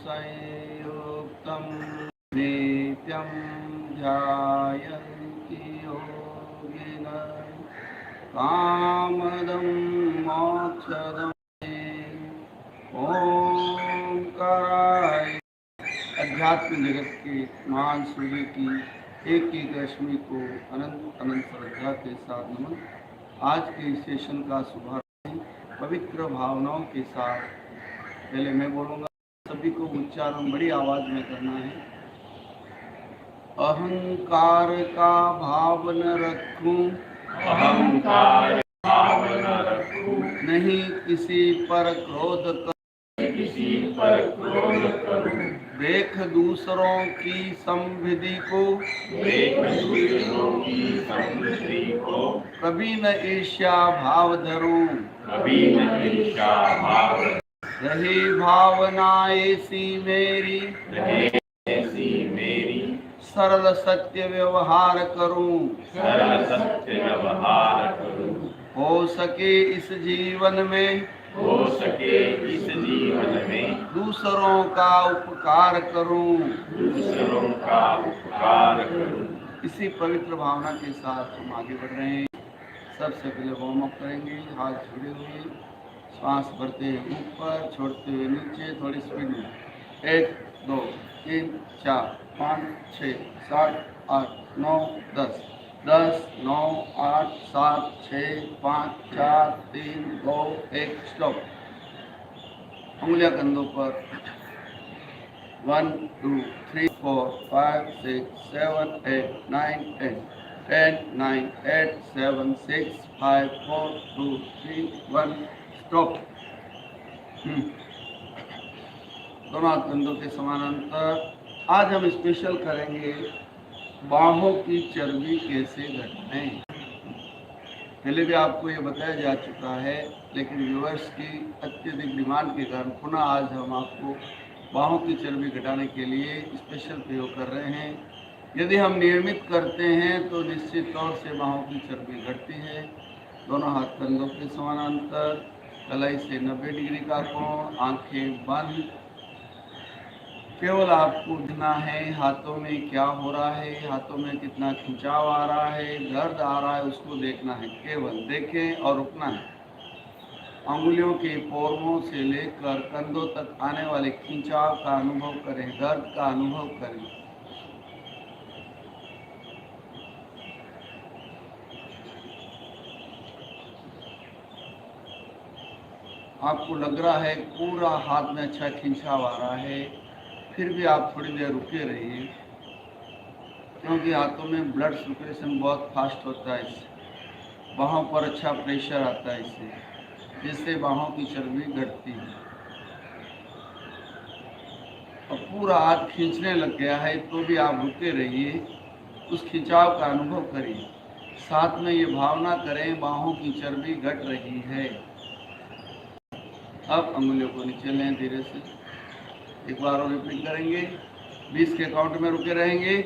संयुक्तं नित्यं ध्यायन्ति योगिनः कामदं मोक्षदं ओंकाराय। अध्यात्म जगत के महान सूर्य की एक रश्मि को अनंत अनंत श्रद्धा के साथ नमन। आज के इस सेशन का शुभारंभ पवित्र भावनाओं के साथ पहले मैं बोलूँगा, सभी को उच्चारण बड़ी आवाज में करना है। अहंकार का भाव न रखूं, अहंकार भाव न रखूं, नहीं किसी पर क्रोध किसी पर क्रोध करूं, देख दूसरों की समृद्धि को, देख दूसरों की समृद्धि को, कभी न ईर्ष्या भाव धरूं, कभी न ईर्ष्या भाव रही भावना ऐसी मेरी, रहे ऐसी मेरी, सरल सत्य व्यवहार करूं, सरल सत्य व्यवहार करूं, हो सके इस जीवन में, हो सके इस जीवन में दूसरों का उपकार करूं। दूसरों का उपकार करूं। इसी पवित्र भावना के साथ हम आगे बढ़ रहे हैं। सबसे पहले वार्म अप करेंगे, हाथ जुड़े हुए, श्वास भरते हुए ऊपर, छोड़ते हुए नीचे, थोड़ी स्पीड में। 1 2 3 4 5 6 7 8 9 10 10 9 8 7 6 5 4 3 2 1 स्टॉप। उंगलियां कंधों पर। 1 2 3 4 5 6 7 8 9 10 10 9 8 7 6 5 4 2 3 1 स्टॉप। दोनों हाथ कंधों के समानांतर। आज हम स्पेशल करेंगे बाहों की चर्बी कैसे घटाएं। पहले भी आपको ये बताया जा चुका है, लेकिन व्यूअर्स की अत्यधिक डिमांड के कारण पुनः आज हम आपको बाहों की चर्बी घटाने के लिए स्पेशल प्रयोग कर रहे हैं। यदि हम नियमित करते हैं तो निश्चित तौर से बाहों की चर्बी घटती है। दोनों हाथ कंधों के समानांतर, कलाई से 90 डिग्री का कोण, आंखें बंद। केवल आपको देखना है हाथों में क्या हो रहा है, हाथों में कितना खिंचाव आ रहा है, दर्द आ रहा है, उसको देखना है। केवल देखें और रुकना है। अंगुलियों के पोरों से लेकर कंधों तक आने वाले खिंचाव का अनुभव करें, दर्द का अनुभव करें। आपको लग रहा है पूरा हाथ में अच्छा खिंचाव आ रहा है, फिर भी आप थोड़ी देर रुके रहिए, क्योंकि हाथों में ब्लड सर्कुलेशन बहुत फास्ट होता है। इससे बाहों पर अच्छा प्रेशर आता है, जिससे बाहों की चर्बी घटती है। और पूरा हाथ खींचने लग गया है तो भी आप रुके रहिए, उस खिंचाव का अनुभव करिए। साथ में ये भावना करें बाहों की चर्बी घट रही है। अब अंगुलियों को नीचे लें धीरे से। एक बार और रिपीट करेंगे। 20 के काउंट में रुके रहेंगे।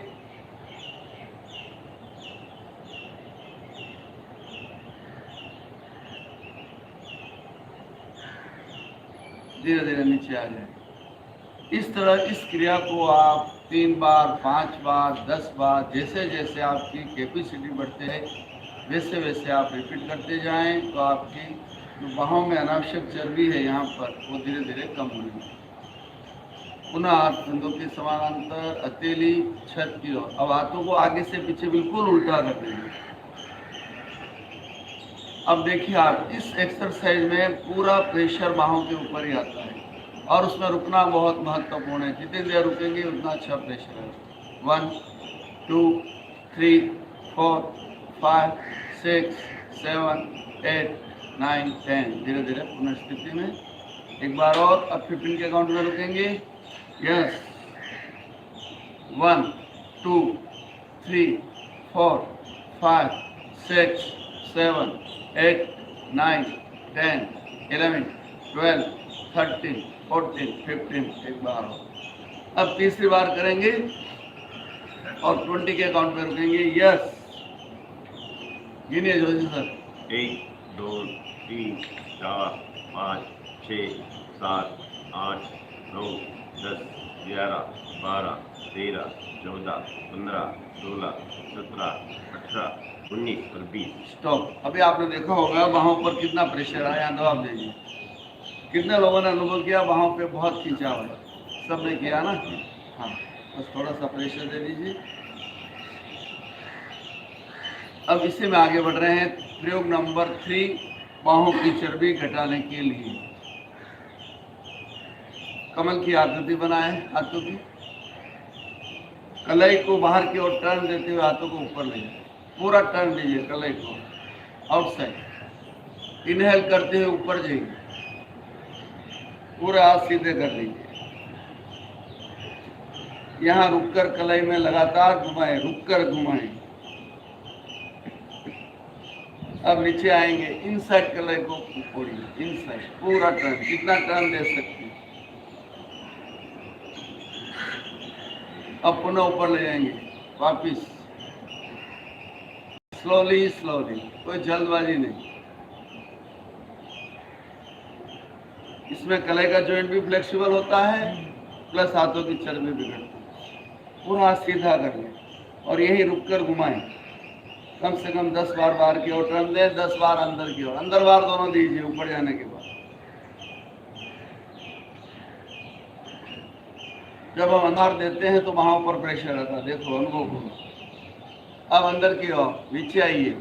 धीरे धीरे नीचे आ जाए। इस तरह इस क्रिया को आप 3 बार, 5 बार, 10 बार, जैसे जैसे आपकी कैपेसिटी बढ़ते है वैसे वैसे आप रिपीट करते जाएं, तो आपकी जो बाहों में अनावश्यक चर्बी है यहाँ पर, वो धीरे धीरे कम होगी। पुनः हाथ कंधों के समानांतर, हथेली छत की ओर। अब हाथों को आगे से पीछे बिल्कुल उल्टा कर देंगे। अब देखिए, आप इस एक्सरसाइज में पूरा प्रेशर बाहों के ऊपर ही आता है और उसमें रुकना बहुत महत्वपूर्ण है। जितनी देर रुकेंगे उतना अच्छा प्रेशर है। 1 2 3 4 5 6 7 8 9 10। धीरे धीरे पुनः स्थिति में। एक बार और। अब 15 के काउंट में रुकेंगे। यस। 1 2 3 4 5 6 7 8 9 10 11 12 13 14 15। एक बार और। अब तीसरी बार करेंगे और 20 के अकाउंट में रुकेंगे। यस। गिनिए जोशी सर। 1 2 3 4 5 6 7 8 9 10, 11, 12, 13, 14, 15, 16, 17, 18, 19 और 20। स्टॉप। अभी आपने देखा होगा वहाँ पर कितना प्रेशर आया, यहाँ दबाव दीजिए। कितने लोगों ने अनुभव किया वहाँ पे बहुत खिंचाव है? सबने किया ना? हाँ, बस थोड़ा सा प्रेशर दे दीजिए। अब इसी में आगे बढ़ रहे हैं। प्रयोग नंबर 3, बाहों की चर्बी घटाने के लिए कमल की आकृति बनाएं हाथों की। कलाई को बाहर की ओर टर्न देते हुए हाथों को ऊपर ले जाए, पूरा टर्न दीजिए कलाई को आउटसाइड। इनहेल करते हुए ऊपर जाइए, पूरे हाथ सीधे कर लीजिए। यहाँ रुककर कलाई में लगातार घुमाएं, रुककर घुमाएं। अब नीचे आएंगे, इनसाइड कलाई को मोड़िए, इनसाइड पूरा टर्न, कितना टर्न दे सकते हैं। अब पुनः ऊपर ले जाएंगे, वापिस स्लोली स्लोली, कोई जल्दबाजी नहीं। इसमें कलाई का जॉइंट भी फ्लेक्सिबल होता है, प्लस हाथों की चर्बी भी घटती है। पूरा हाथ सीधा कर लें और यही रुककर घुमाएं। कम से कम 10 बार बाहर की ओर टर्न दें, 10 बार अंदर की ओर, अंदर बार दोनों दीजिए ऊपर जाने के बाद। जब हम अंदर देते हैं तो वहां ऊपर प्रेशर आता है, देखो अनुभव करो। अब अंदर की ओर, नीचे आइए,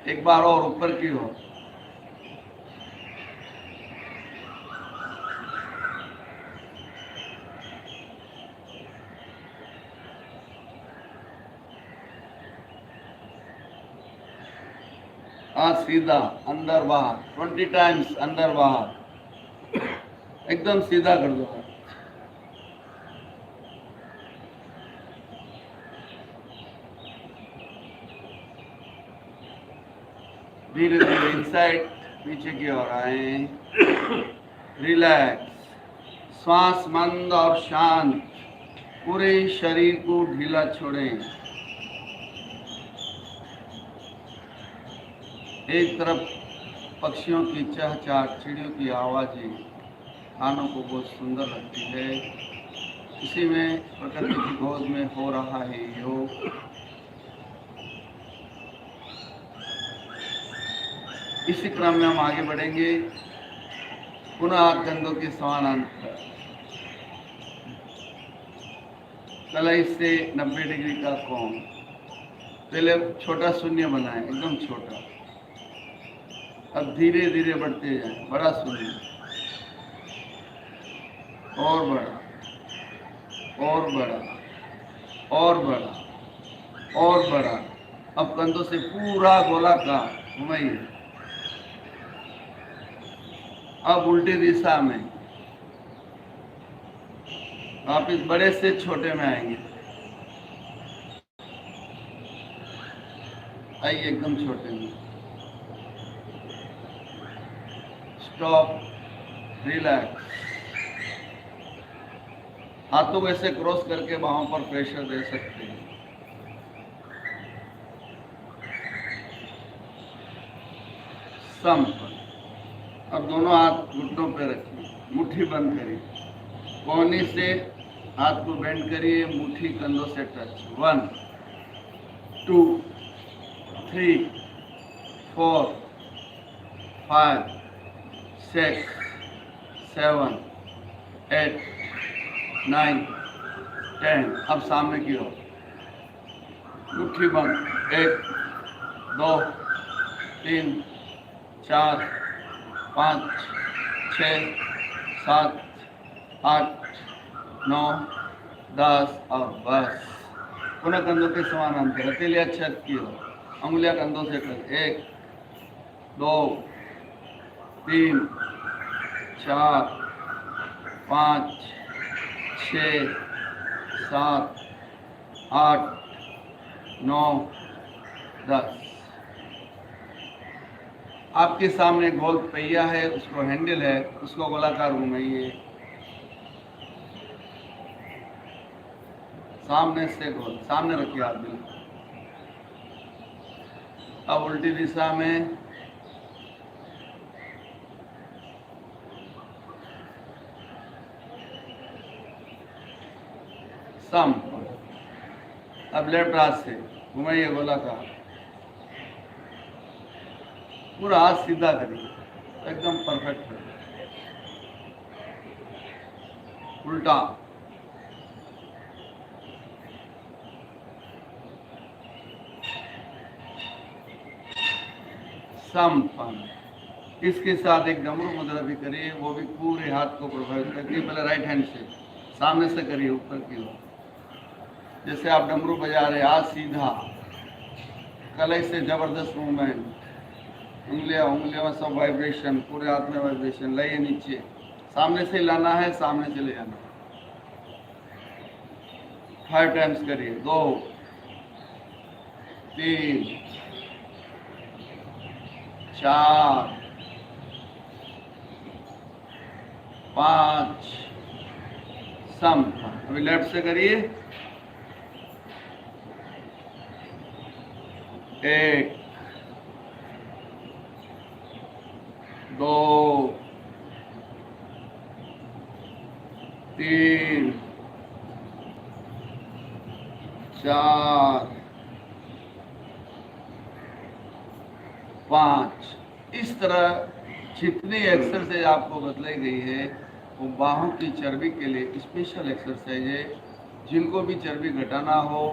एक बार और ऊपर की ओर। हाथ सीधा, अंदर बाहर, 20 टाइम्स अंदर बाहर, एकदम सीधा कर दो। धीरे धीरे इनसाइड, पीछे की ओर आए, रिलैक्स, श्वास मंद और शांत, पूरे शरीर को ढीला छोड़ें। एक तरफ पक्षियों की चहचहाट, चिड़ियों की आवाज़ें कानों को बहुत सुंदर लगती है। इसी में प्रकृति की गोद में हो रहा है योग। इसी क्रम में हम आगे बढ़ेंगे। पुनः हाथ कंधों के समानांतर, कलाई से 90 डिग्री का कोण। पहले छोटा शून्य बनाएं, एकदम छोटा। अब धीरे धीरे बढ़ते जाएं, बड़ा शून्य, और बड़ा, और बड़ा, और बड़ा, और बड़ा। अब कंधों से पूरा गोलाकार घुमाइए। अब उल्टी दिशा में वापिस बड़े से छोटे में आएंगे। आइए एकदम छोटे में। Stop, relax. हाथों को ऐसे क्रॉस करके बाहों पर प्रेशर दे सकते हैं। संप। अब दोनों हाथ घुटनों पे रखिए, मुट्ठी बंद करिए, कोहनी से हाथ को बेंड करिए, मुट्ठी कंधों से टच। 1 2 3 4 5 6 7 8 9 10। अब सामने की ओर, मुट्ठी बंद। 1 2 3 4 5 6 7 8 9 10 और बस। पुनः कंधों के समानांतर, हथेलियां छत की ओर, अंगुलियां कंधों से टच। 1 2 3 4 5 6 7 8 9 10। आपके सामने गोल पहिया है, उसको हैंडल है, उसको गोलाकार घुमाइए। सामने से गोल, सामने रखिए आप बिल्कुल। अब उल्टी दिशा में सम। अब लेफ्ट हाथ से घुमाइए गोला का, पूरा हाथ सीधा करिए, एकदम परफेक्ट है। उल्टा, समपन। इसके साथ एक डमरू मुद्रा भी करिए, वो भी पूरे हाथ को प्रभावित करती है। पहले राइट हैंड से सामने से करिए ऊपर की ओर, जैसे आप डमरू बजा रहे, हाथ सीधा, कलाई से जबरदस्त मूवमेंट, उंगलियां में सब वाइब्रेशन, पूरे हाथ में वाइब्रेशन। लाइए नीचे, सामने से लाना है, सामने से ले जाना। 5 टाइम्स करिए, 2 3 4 5 सम। अभी लेफ्ट से करिए, 1 2 3 4 5। इस तरह जितनी एक्सरसाइज आपको बतलाई गई है वो बाहों की चर्बी के लिए स्पेशल एक्सरसाइज है। जिनको भी चर्बी घटाना हो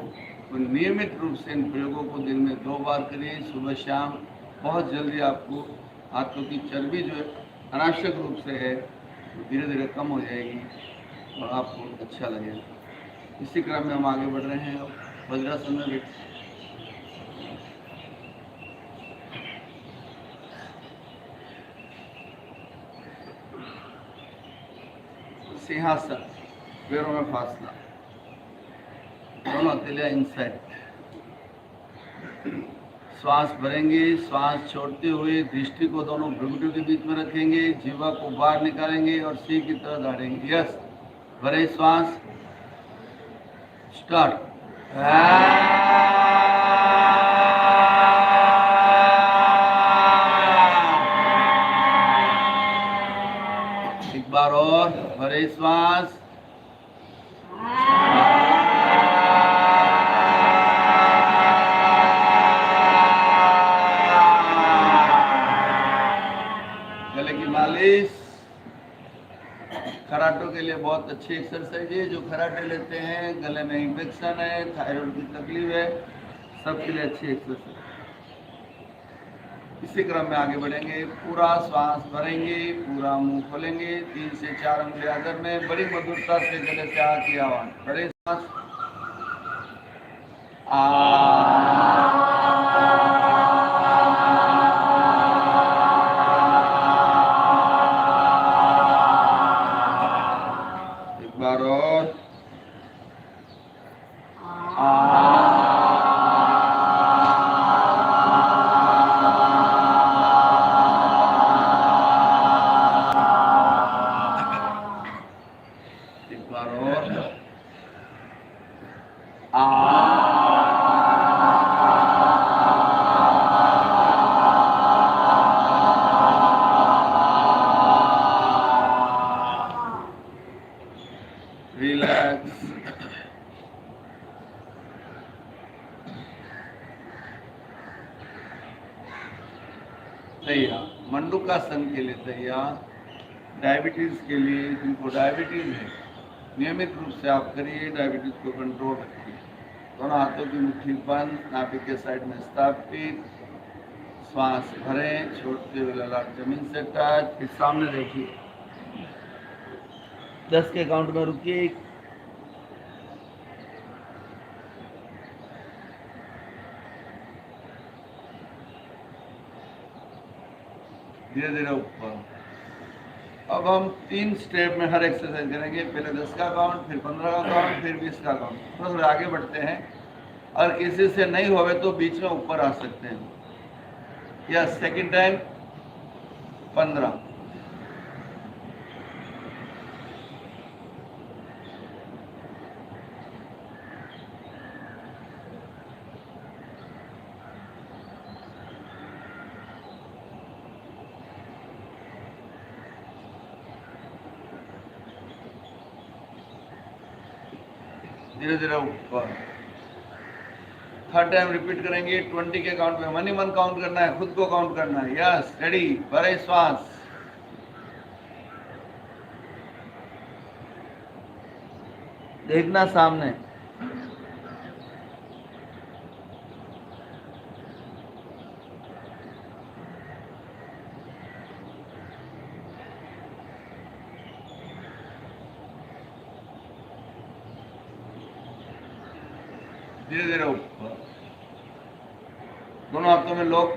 वो नियमित रूप से इन प्रयोगों को दिन में 2 बार करिए, सुबह शाम। बहुत जल्दी आपको हाथों की चर्बी जो अनावश्यक रूप से है वो धीरे धीरे कम हो जाएगी और आपको अच्छा लगेगा। इसी क्रम में हम आगे बढ़ रहे हैं। वज्रासन में बैठ, सिंहासन, पैरों में फासला, दोनों हथेलियां इनसाइड। श्वास भरेंगे, श्वास छोड़ते हुए दृष्टि को दोनों भ्रुकुटियों के बीच में रखेंगे, जीवा को बाहर निकालेंगे और सिर की तरह दाढ़ेंगे। यस, भरे श्वास, स्टार्ट। एक बार और, भरे श्वास, गले की मालिश। खराटों के लिए बहुत अच्छी एक्सरसाइज है। जो खराटे लेते हैं, गले में इन्फेक्शन है, थायराइड की तकलीफ है, सबके लिए अच्छी एक्सरसाइज। इसी क्रम में आगे बढ़ेंगे। पूरा श्वास भरेंगे, पूरा मुंह खोलेंगे, 3 से 4 अंगुली आदर में, बड़ी मधुरता से गले से आ की आवाज। बड़े श्वास, एक बार और, एक बार और, रिलैक्स। तैयार। मंडूकासन के लिए तैयार। डायबिटीज के लिए, जिनको डायबिटीज है, नियमित रूप से आप करिए, डायबिटीज को कंट्रोल रखिए। दोनों हाथों की मुट्ठी बंद, नाभि के साइड में स्थापित, श्वास भरें, छोड़ते हुए ललाट जमीन से टच। फिर सामने देखिए, 10 के काउंट में रुकिए। धीरे धीरे ऊपर। अब हम 3 स्टेप में हर एक्सरसाइज करेंगे। पहले 10 का काउंट, फिर 15 का काउंट, फिर 20 का काउंट। थोड़ा थोड़ा आगे बढ़ते हैं। और किसी से नहीं होवे तो बीच में ऊपर आ सकते हैं। या सेकंड टाइम 15, धीरे धीरे ऊपर। थर्ड टाइम रिपीट करेंगे 20 के काउंट में। मनी मन काउंट करना है, खुद को काउंट करना है। यस, रेडी, भरे श्वास। देखना सामने। धीरे धीरे ऊपर। दोनों हाथों में लॉक,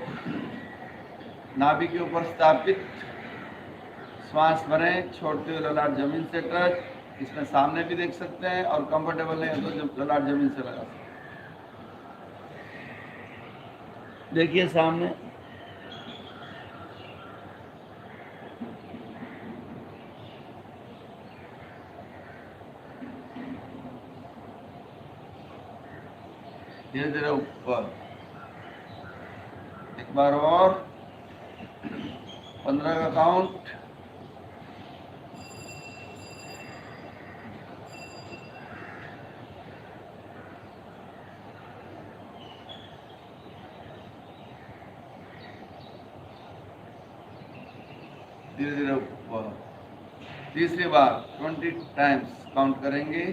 नाभि के ऊपर स्थापित। श्वास भरें, छोड़ते हुए ललाट जमीन से टच। इसमें सामने भी देख सकते हैं, और कंफर्टेबल नहीं है तो जब ललाट जमीन से लगा सकते हैं। देखिए सामने। धीरे धीरे ऊपर। एक बार और, 15 का काउंट। धीरे धीरे ऊपर। तीसरी बार 20 टाइम्स काउंट करेंगे।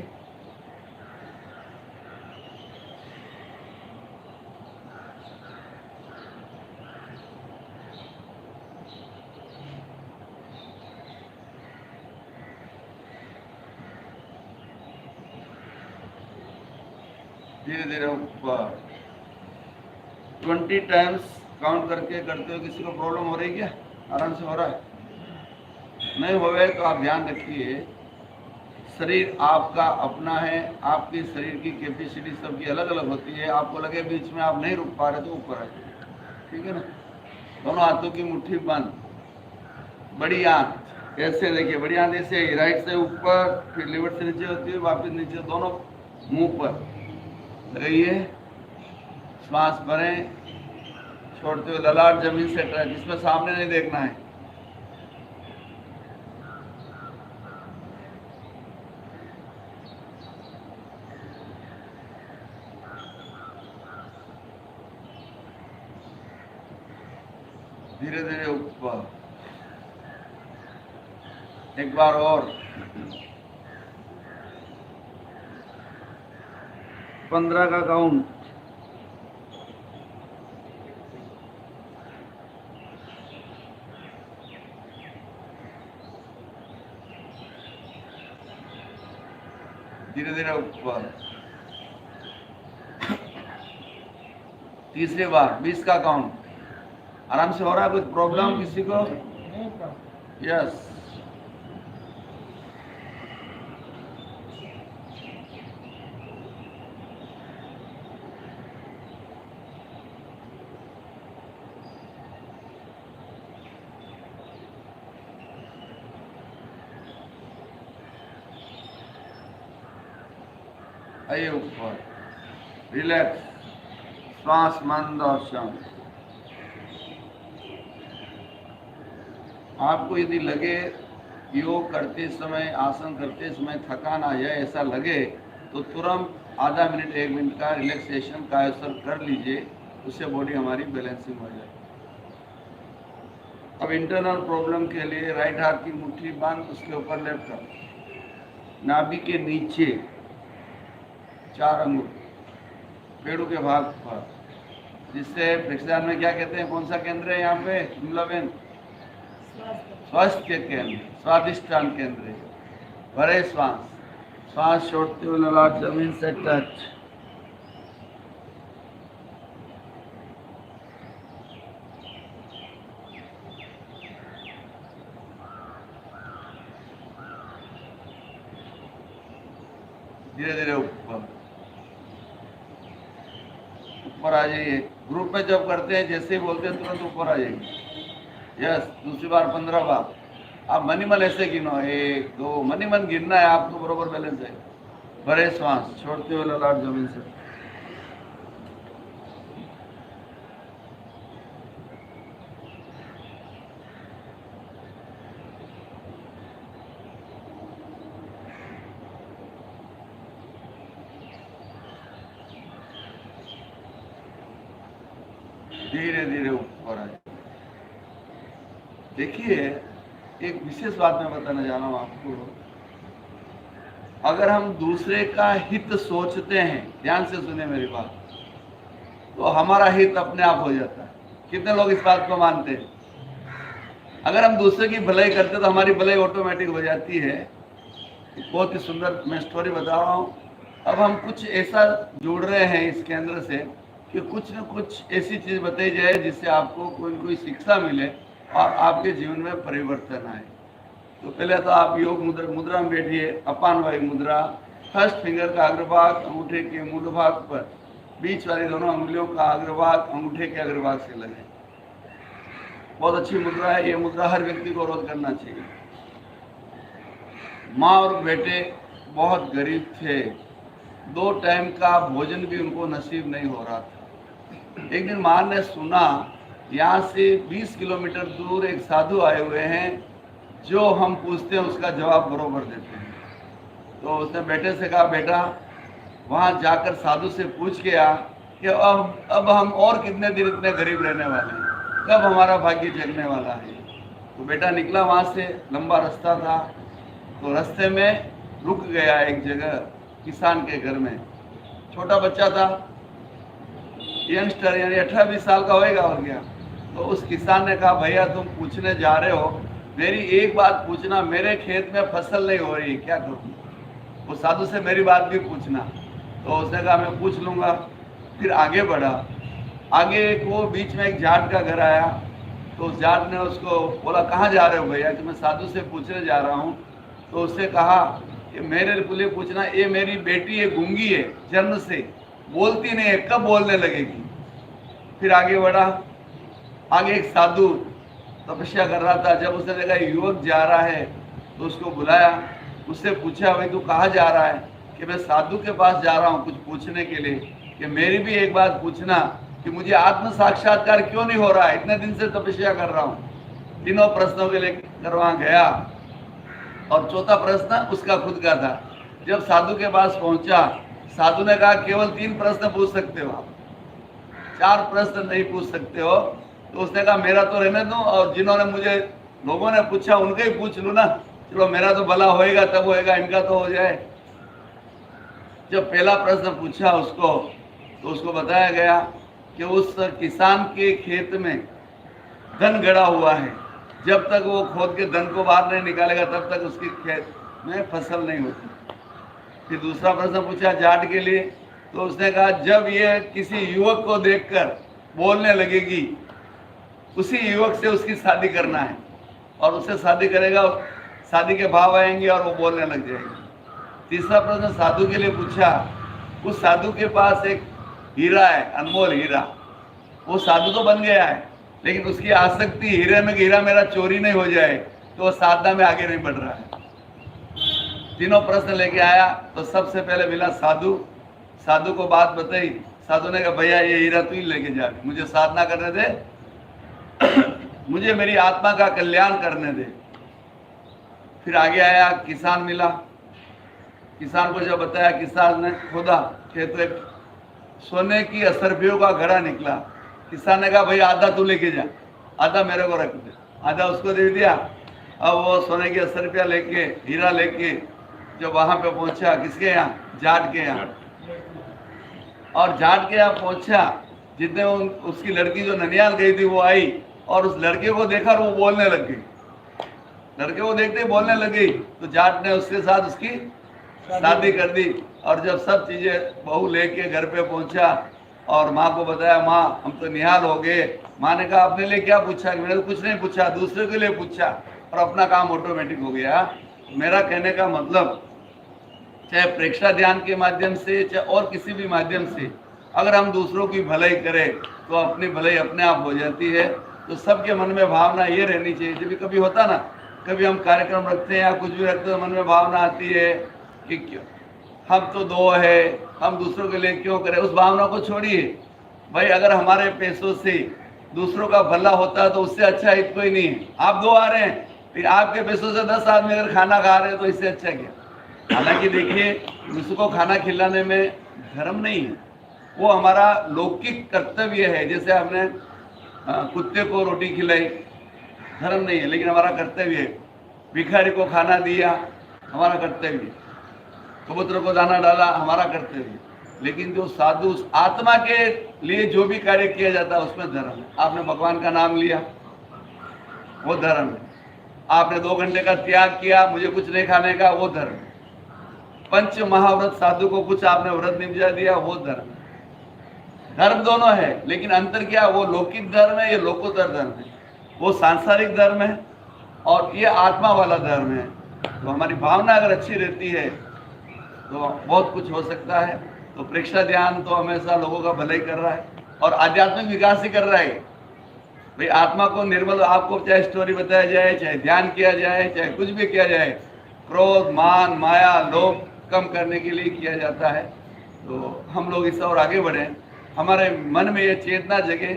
धीरे धीरे ऊपर। 20 टाइम्स काउंट करके करते हुए किसी को प्रॉब्लम हो रही है क्या? आराम से हो रहा है? नहीं हो रहा है तो आप ध्यान रखिए, शरीर आपका अपना है। आपकी शरीर की कैपेसिटी सबकी अलग अलग होती है। आपको लगे बीच में आप नहीं रुक पा रहे तो ऊपर आ जाइए, ठीक है ना। दोनों हाथों की मुट्ठी बंद। बड़ी आंख कैसे देखिए, बड़ी आंख ऐसे राइट से ऊपर, फिर लिवर से नीचे होती है, वापस नीचे, दोनों मुंह पर लगाइए। श्वास भरें, छोड़ते हुए ललाट जमीन से टच। इसमें सामने नहीं देखना है। धीरे धीरे ऊपर। एक बार और, 15 का काउंट। धीरे धीरे ऊपर। तीसरी बार 20 का काउंट। आराम से हो रहा है? कुछ प्रॉब्लम किसी को? यस। आइए ऊपर, रिलैक्स, श्वास मंद और शांत। आपको यदि लगे योग करते समय, आसन करते समय थकान आ जाए, ऐसा लगे तो तुरंत आधा मिनट 1 मिनट का रिलैक्सेशन कायासन कर लीजिए। उससे बॉडी हमारी बैलेंसिंग हो जाए। अब इंटरनल प्रॉब्लम के लिए राइट हाथ की मुट्ठी बंद, उसके ऊपर लेफ्ट हाथ, नाभि के नीचे 4 अंगुल पेड़ों के भाग पर, जिससे फ्रिक्शन में क्या कहते हैं, कौन सा केंद्र है यहाँ पे विमलाबेन? स्वास्थ्य केंद्र, स्वादिष्टान केंद्र है। भरे श्वास, श्वास छोड़ते हुए ललाट जमीन से टच। धीरे धीरे ऊपर ऊपर आ जाइए। ग्रुप में जब करते हैं, जैसे ही बोलते हैं तुरंत ऊपर आ जाइए। यस, दूसरी बार 15 बार। आप मनी मन ऐसे गिनो, 1 2, मनी मन गिनना है आपको, बरोबर बैलेंस है। भरे श्वास, छोड़ते हुए ललाट जमीन से। धीरे धीरे ऊपर आए। देखिए, एक विशेष बात मैं बताना जा रहा हूँ आपको। अगर हम दूसरे का हित सोचते हैं, ध्यान से सुने मेरी बात, तो हमारा हित अपने आप हो जाता है। कितने लोग इस बात को मानते हैं? अगर हम दूसरे की भलाई करते तो हमारी भलाई ऑटोमेटिक हो जाती है। बहुत ही सुंदर मैं स्टोरी बता रहा हूँ। अब हम कुछ ऐसा जोड़ रहे हैं इस केंद्र से कि कुछ न कुछ ऐसी चीज़ बताई जाए जिससे आपको कोई कोई शिक्षा मिले और आपके जीवन में परिवर्तन आए। तो पहले तो आप योग मुद्रा में बैठिए। अपान वायु मुद्रा। फर्स्ट फिंगर का अग्रभाग अंगूठे के मूल भाग पर, बीच वाली दोनों उंगलियों का अग्रभाग अंगूठे के अग्रभाग से लगे। बहुत अच्छी मुद्रा है। ये मुद्रा हर व्यक्ति को रोज करना चाहिए। माँ और बेटे बहुत गरीब थे, 2 टाइम का भोजन भी उनको नसीब नहीं हो रहा था। एक दिन माँ ने सुना यहाँ से 20 किलोमीटर दूर एक साधु आए हुए हैं, जो हम पूछते हैं उसका जवाब बरोबर देते हैं। तो उसने बेटे से कहा, बेटा वहाँ जाकर साधु से पूछ के आ कि अब हम और कितने दिन इतने गरीब रहने वाले हैं, कब हमारा भाग्य जगने वाला है। तो बेटा निकला वहाँ से, लंबा रास्ता था। तो रास्ते में रुक गया एक जगह किसान के घर में। छोटा बच्चा था, यंगस्टर, यानी 18-20 साल का होएगा हो गया। तो उस किसान ने कहा, भैया तुम पूछने जा रहे हो, मेरी एक बात पूछना, मेरे खेत में फसल नहीं हो रही, क्या करूँ? वो साधु से मेरी बात भी पूछना। तो उसने कहा, मैं पूछ लूँगा। फिर आगे बढ़ा। आगे को बीच में एक जाट का घर आया। तो उस जाट ने उसको बोला, कहाँ जा रहे हो भैया? कि मैं साधु से पूछने जा रहा हूँ। तो उससे कहा कि मेरे लिए पूछना, ये मेरी बेटी है, गूंगी है, जन्म से बोलती नहीं है, कब बोलने लगेगी? फिर आगे बढ़ा। आगे एक साधु तपस्या कर रहा था। जब उसने देखा युवक जा रहा है तो उसको बुलाया। उससे पूछा, भाई तू कहाँ जा रहा है? कि मैं साधु के पास जा रहा हूँ कुछ पूछने के लिए, कि मेरी भी एक बात पूछना कि मुझे आत्म साक्षात्कार क्यों नहीं हो रहा है, इतने दिन से तपस्या कर रहा हूँ। तीनों प्रश्नों के लेकर वहाँ गया और चौथा प्रश्न उसका खुद का था। जब साधु के पास पहुंचा, साधु ने कहा, केवल 3 प्रश्न पूछ सकते हो आप, 4 प्रश्न नहीं पूछ सकते हो। तो उसने कहा, मेरा तो रहने दो, और जिन्होंने मुझे लोगों ने पूछा उनका ही पूछ लूँ ना, चलो मेरा तो भला होएगा तब होएगा, इनका तो हो जाए। जब पहला प्रश्न पूछा उसको, तो उसको बताया गया कि उस किसान के खेत में धन गड़ा हुआ है, जब तक वो खोद के धन को बाहर नहीं निकालेगा तब तक उसके खेत में फसल नहीं होती। फिर दूसरा प्रश्न पूछा जाट के लिए। तो उसने कहा, जब ये किसी युवक को देखकर बोलने लगेगी, उसी युवक से उसकी शादी करना है, और उससे शादी करेगा, शादी के भाव आएंगे और वो बोलने लग जाएगी। तीसरा प्रश्न साधु के लिए पूछा। उस साधु के पास एक हीरा है, अनमोल हीरा। वो साधु तो बन गया है, लेकिन उसकी आसक्ति हीरे में, हीरा मेरा चोरी नहीं हो जाए, तो वो साधना में आगे नहीं बढ़ रहा है। तीनों प्रश्न लेके आया। तो सबसे पहले मिला साधु। साधु को बात बताई। साधु ने कहा, भैया ये हीरा तू ही लेके जा, मुझे साधना करने दे, मुझे मेरी आत्मा का कल्याण करने दे। फिर आगे आया किसान मिला। किसान को जब बताया, किसान ने खोदा खेत, एक सोने की असरफियों का घड़ा निकला। किसान ने कहा, भाई आधा तू लेके जा, आधा मेरे को रख दे। आधा उसको दे दिया। अब वो सोने की असरफिया लेके, हीरा लेके जब वहां पे पहुंचा, किसके यहाँ? जाट के यहाँ। और जाट के यहाँ पहुंचा, जितने उसकी लड़की जो ननियाल गई थी वो आई, और उस लड़के को देखा और वो बोलने लग गई। लड़के को देखते ही बोलने लगी। तो जाट ने उसके साथ उसकी शादी कर दी। और जब सब चीजें बहू लेके घर पे पहुंचा और माँ को बताया, माँ हम तो निहाल हो गए। माँ ने कहा, अपने लिए क्या पूछा? मैंने तो कुछ नहीं पूछा, दूसरे के लिए पूछा, और अपना काम ऑटोमेटिक हो गया। मेरा कहने का मतलब, चाहे प्रेक्षा ध्यान के माध्यम से, चाहे और किसी भी माध्यम से, अगर हम दूसरों की भलाई करें तो अपनी भलाई अपने आप हो जाती है। तो सबके मन में भावना ये रहनी चाहिए। जब भी कभी होता ना, कभी हम कार्यक्रम रखते हैं या कुछ भी रखते हैं, मन में भावना आती है कि क्यों हम तो 2 है, हम दूसरों के लिए क्यों करें। उस भावना को छोड़िए भाई। अगर हमारे पैसों से दूसरों का भला होता है तो उससे अच्छा हित कोई नहीं है। आप 2 आ रहे हैं, फिर आपके पैसों से 10 आदमी अगर खाना खा रहे हैं तो इससे अच्छा क्या? हालांकि देखिए, उसको खाना खिलाने में धर्म नहीं है, वो हमारा लौकिक कर्तव्य है। जैसे हमने कुत्ते को रोटी खिलाई, धर्म नहीं है, लेकिन हमारा कर्तव्य है। भिखारी को खाना दिया, हमारा कर्तव्य है। कबूतर को दाना डाला, हमारा कर्तव्य है। लेकिन जो साधु आत्मा के लिए जो भी कार्य किया जाता है उसमें धर्म है। आपने भगवान का नाम लिया, वो धर्म है। आपने 2 घंटे का त्याग किया, मुझे कुछ नहीं खाने का, वो धर्म है। पंच महाव्रत साधु को कुछ आपने व्रत निपजा दिया, वो धर्म है। धर्म दोनों है, लेकिन अंतर क्या, वो लौकिक धर्म है, ये लोकोत्तर धर्म है। वो सांसारिक धर्म है और ये आत्मा वाला धर्म है। तो हमारी भावना अगर अच्छी रहती है तो बहुत कुछ हो सकता है। तो प्रेक्षा ध्यान तो हमेशा लोगों का भलाई कर रहा है और आध्यात्मिक विकास ही कर रहा है। भाई आत्मा को निर्मल, आपको चाहे स्टोरी बताया जाए, चाहे ध्यान किया जाए, चाहे कुछ भी किया जाए, क्रोध, मान, माया, लोभ कम करने के लिए किया जाता है। तो हम लोग इससे और आगे बढ़े, हमारे मन में ये चेतना जगे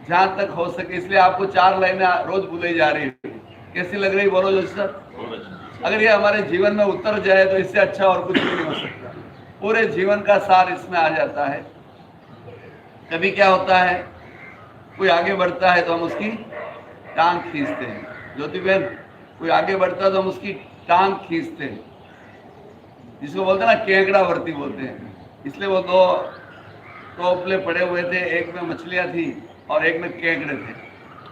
जहाँ तक हो सके। इसलिए आपको 4 लाइनें रोज बुलाई जा रही है। कैसी लग रही, बोलो जोशी सर? अगर ये हमारे जीवन में उतर जाए तो इससे अच्छा और कुछ भी नहीं हो सकता। पूरे जीवन का सार इसमें आ जाता है। कभी क्या होता है, कोई आगे बढ़ता है तो हम उसकी टांग खींचते हैं। ज्योति बहन, कोई आगे बढ़ता है तो हम उसकी टांग खींचते हैं, जिसको बोलते हैं ना केकड़ा वर्ती बोलते हैं। इसलिए वो 2 टोपले पड़े हुए थे, एक में मछलियाँ थी और एक में केकड़े थे।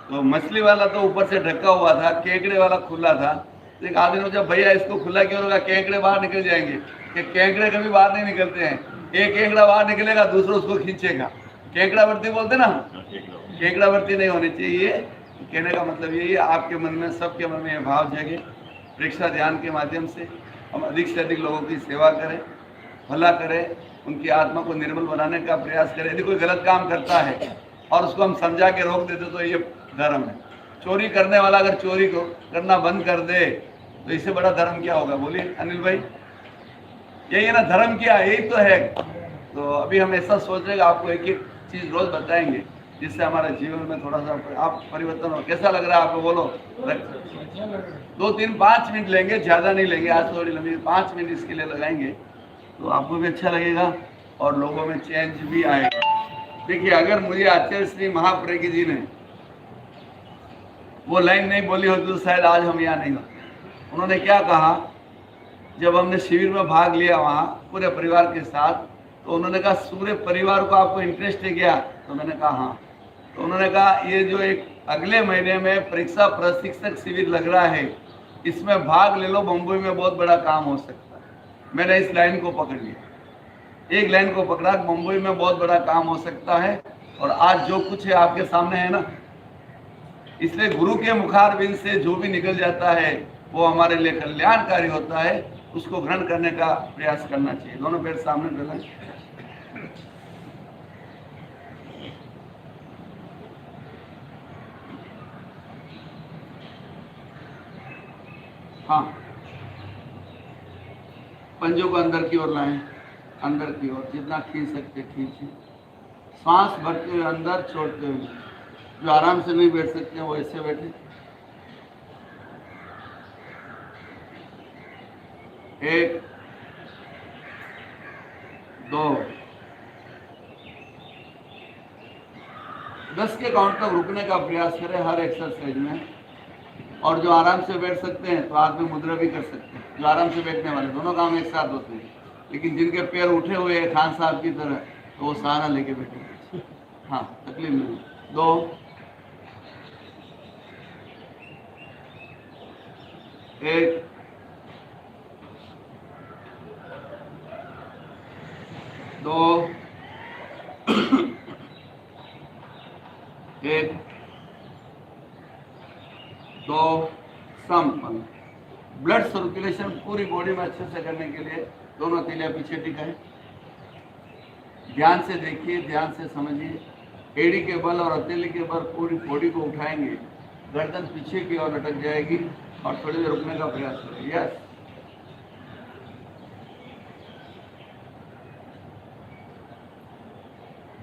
तो मछली वाला तो ऊपर से ढका हुआ था, केकड़े वाला खुला था। तो एक आदमी ने जब भैया इसको खुला क्यों होगा, केकड़े बाहर निकल जाएंगे। कि केकड़े कभी बाहर नहीं निकलते हैं, एक केकड़ा बाहर निकलेगा, दूसरा उसको खींचेगा। केकड़ा वर्ती बोलते ना, केकड़ा वर्ती नहीं होनी चाहिए। कहने का मतलब यही है, आपके मन में, सबके मन में ये भाव जगे। प्रेक्षा ध्यान के माध्यम से हम अधिक से अधिक लोगों की सेवा करें, भला करें, उनकी आत्मा को निर्मल बनाने का प्रयास करें। यदि कोई गलत काम करता है और उसको हम समझा के रोक देते तो ये धर्म है। चोरी करने वाला अगर चोरी को करना बंद कर दे तो इससे बड़ा धर्म क्या होगा, बोलिए अनिल भाई? यही है ना धर्म, क्या यही तो है। तो अभी हम ऐसा सोच रहे हैं, आपको एक एक चीज रोज बताएंगे जिससे हमारे जीवन में थोड़ा सा आप परिवर्तन हो। कैसा लग रहा है आपको, बोलो? 2, 3, 5 मिनट लेंगे, ज्यादा नहीं लेंगे, आज थोड़ी लंबी, 5 मिनट इसके लिए लगाएंगे तो आपको भी अच्छा लगेगा और लोगों में चेंज भी आएगा। देखिए, अगर मुझे आचार्य श्री महाप्रज्ञ जी ने वो लाइन नहीं बोली होती तो शायद आज हम यहाँ नहीं होते। उन्होंने क्या कहा, जब हमने शिविर में भाग लिया वहाँ पूरे परिवार के साथ, तो उन्होंने कहा पूरे परिवार को आपको इंटरेस्ट है क्या? तो मैंने कहा हाँ। तो उन्होंने कहा ये जो एक अगले महीने में परीक्षा प्रशिक्षक शिविर लग रहा है, इसमें भाग ले लो, मुंबई में बहुत बड़ा काम हो सकता है। मैंने इस लाइन को पकड़ लिया, एक लाइन को पकड़ा, मुंबई में बहुत बड़ा काम हो सकता है। और आज जो कुछ है आपके सामने है ना, इसलिए गुरु के मुखारबिंद से जो भी निकल जाता है वो हमारे लिए कल्याणकारी होता है। उसको ग्रहण करने का प्रयास करना चाहिए। दोनों पैर सामने फैलाएं। हाँ, पंजों को अंदर की ओर लाएं, अंदर की ओर जितना खींच सकते खींचिए। सांस भरते हुए अंदर, छोड़ते हुए। जो आराम से नहीं बैठ सकते वो ऐसे बैठे। 1, 2, 10 के काउंट तक रुकने का प्रयास करें हर एक्सरसाइज में। और जो आराम से बैठ सकते हैं तो हाथ में मुद्रा भी कर सकते हैं। जो आराम से बैठने वाले, दोनों काम एक साथ होते हैं। लेकिन जिनके पैर उठे हुए हैं खान साहब की तरह, तो वो सहारा लेके बैठे। हाँ, तकलीफ नहीं। 2, 1, 2, 1, 2, संपन्न। ब्लड सर्कुलेशन पूरी बॉडी में अच्छे से करने के लिए दोनों तीलियां पीछे टिकाएं। ध्यान से देखिए, ध्यान से समझिए। एड़ी के बल और हथेली के बल पूरी बॉडी को उठाएंगे, गर्दन पीछे की ओर लटक जाएगी और थोड़ी देर रुकने का प्रयास करें। यस,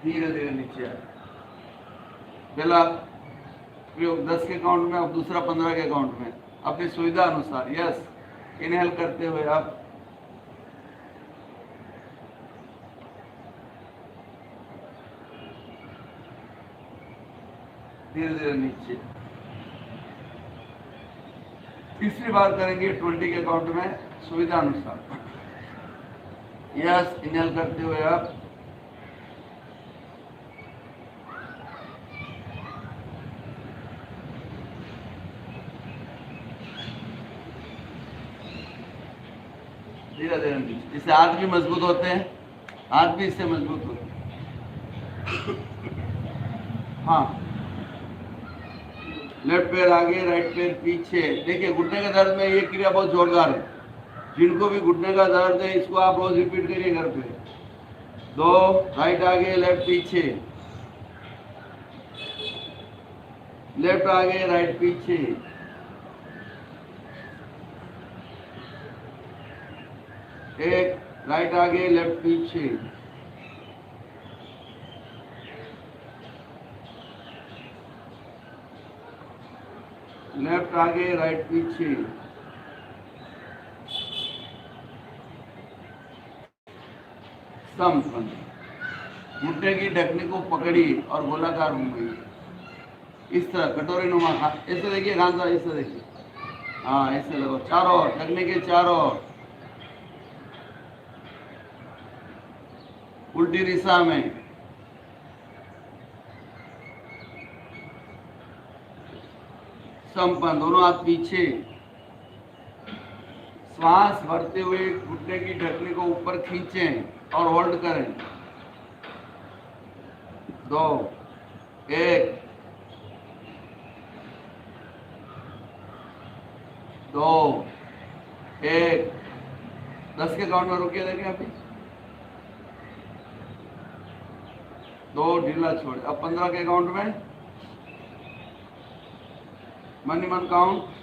धीरे धीरे नीचे आए। पहला प्रयोग 10 के काउंट में, अब दूसरा 15 के काउंट में, अपनी सुविधा अनुसार। यस, इनहेल करते हुए आप धीरे धीरे नीचे। तीसरी बार करेंगे 20 के काउंट में सुविधा अनुसार। यस, इनहेल करते हुए आप धीरे धीरे नीचे। इससे हाथ भी मजबूत होते हैं, हाथ भी इससे मजबूत होते हैं। हाँ, लेफ्ट पैर आगे, राइट पैर पीछे। देखिए घुटने के दर्द में ये क्रिया बहुत जोरदार है। जिनको भी घुटने का दर्द है इसको आप रोज रिपीट करिए घर पे। 2, राइट आगे, लेफ्ट पीछे, लेफ्ट आगे, राइट पीछे। 1, राइट आगे, लेफ्ट पीछे। लेफ्ट आगे, राइट पीछे। समपन। घुटने की ढकनी को पकड़ी और गोलाकार घुमाई, इस तरह कटोरी नुमा। ऐसे देखिए खान साहब, ऐसे देखिए। हाँ, ऐसे लगो चारों ओर, ढकने के चारों ओर, उल्टी दिशा में। संपन्न, दोनों हाथ पीछे। श्वास भरते हुए घुटने की ढकनी को ऊपर खींचें और होल्ड करें। 2, 1, 2, 1। 10 के काउंट में रुकिए, देखें अभी। 2, ढीला छोड़। अब 15 के काउंट में मन ही मन काउंट।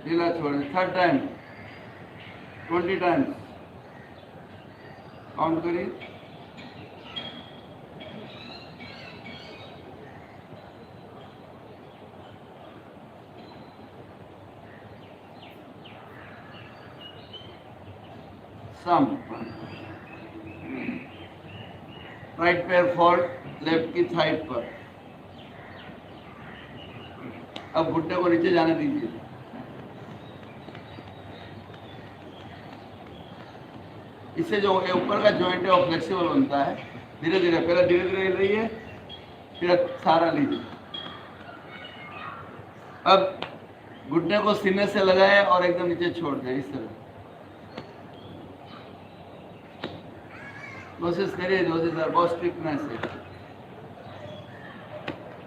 ढीला छोड़। थर्ड टाइम 20 टाइम्स काउंट करिए। राइट पैर फोल्ड लेफ्ट की थाई पर। अब घुटने को नीचे जाने दीजिए। इससे जो ऊपर का जॉइंट है वो फ्लेक्सिबल बनता है। धीरे धीरे, पहले धीरे धीरे हिलाइए, फिर सहारा लीजिए। अब घुटने को सीने से लगाए और एकदम नीचे छोड़ दें, इस तरह। कोशिश करिए जोशी सर, बहुत स्ट्रिक्टनेस है,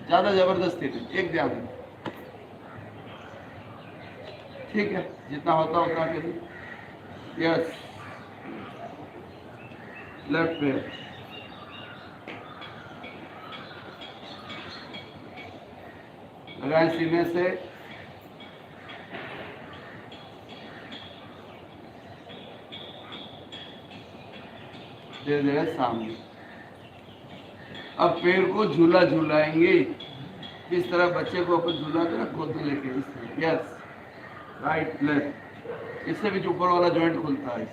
ज्यादा जबरदस्ती नहीं, एक ध्यान। ठीक है, जितना होता उतना करिए। यस, लेफ्ट पैर, लगाएं सीने से। धीरे धीरे सामने। अब पैर को झूला झूलाएंगे, इस तरह बच्चे को अपन झूलाते ना, गोद में लेके, इस तरह। यस, राइट लेफ्ट, इससे भी ऊपर वाला जॉइंट खुलता है।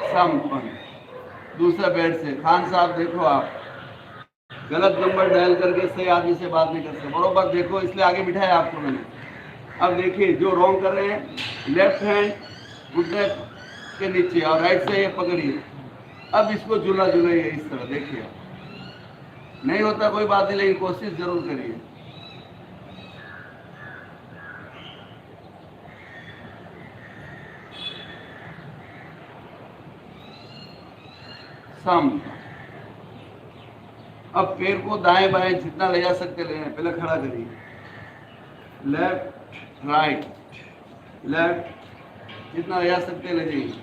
संपन्न। दूसरा पैर से। खान साहब देखो, आप गलत नंबर डायल करके सही आदमी से बात नहीं कर सकते, बरोबर देखो, इसलिए आगे बिठाया आपको मैंने। अब देखिए जो रॉन्ग कर रहे हैं, लेफ्ट हैंड घुटने के नीचे और राइट से ये पकड़िए। अब इसको झूला झूलाइए इस तरह, देखिए। नहीं होता कोई बात नहीं, लेकिन कोशिश जरूर करिए। सम। अब पैर को दाएं बाएं जितना ले जा सकते ले लें। पहले खड़ा करिए, लेफ्ट राइट, लेफ्ट, जितना ले जा सकते ले जाइए।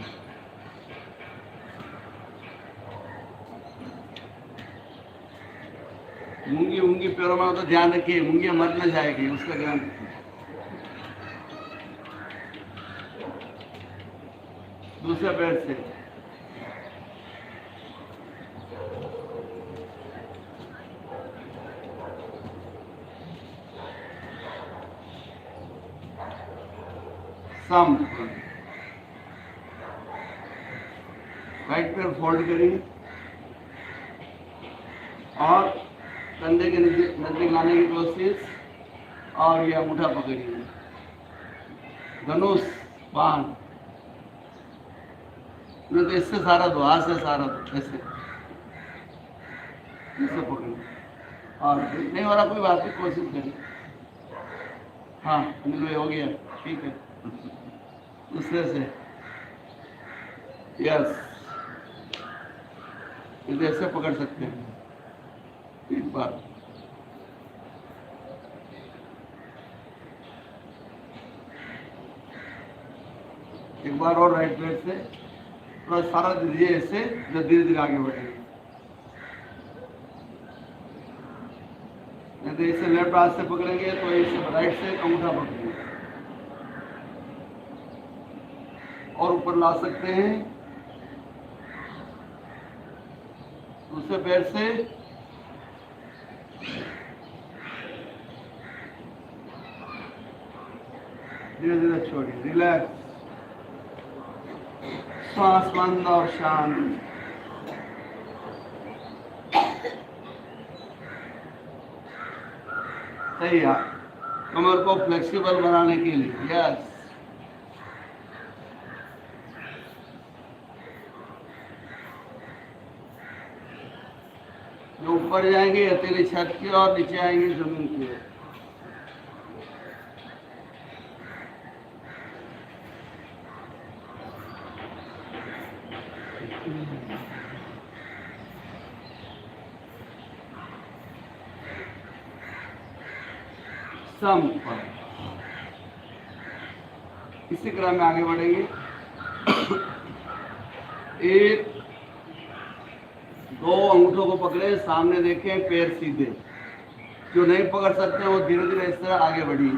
मूंगी मूंगी पैरों में हो तो ध्यान रखिए, मूंगी मर न जाएगी, उसका ध्यान रखिए। दूसरे पैर से सम। राइट पैर फोल्ड करिए और कंधे के नजदीक लाने की कोशिश, और ये अंगूठा पकड़िए, धनुष बाण। नहीं तो इससे सारा दो, हाथ से सारा दो, ऐसे पकड़िए। और नहीं हो रहा कोई बात नहीं, कोशिश करिए। हाँ अनिल भाई हो गया, ठीक है। दूसरे से यस, इसे ऐसे पकड़ सकते हैं एक बार। एक बार और राइट पैर से थोड़ा सारा दीजिए ऐसे, जो धीरे धीरे आगे बढ़ेंगे। नहीं तो इसे लेफ्ट हाथ से पकड़ेंगे तो इसे राइट से अंगूठा पकड़ेंगे और ऊपर ला सकते हैं। दूसरे पैर से धीरे धीरे छोड़िए, रिलैक्स, श्वास बंद और शांत। सही है, कमर को फ्लेक्सिबल बनाने के लिए। यस, जो ऊपर जाएंगे हथेली छत की और नीचे आएंगे जमीन की ओर। इसी क्रम में आगे बढ़ेंगे। एक दो अंगूठों को पकड़े, सामने देखें, पैर सीधे। जो नहीं पकड़ सकते वो धीरे धीरे इस तरह आगे बढ़िए।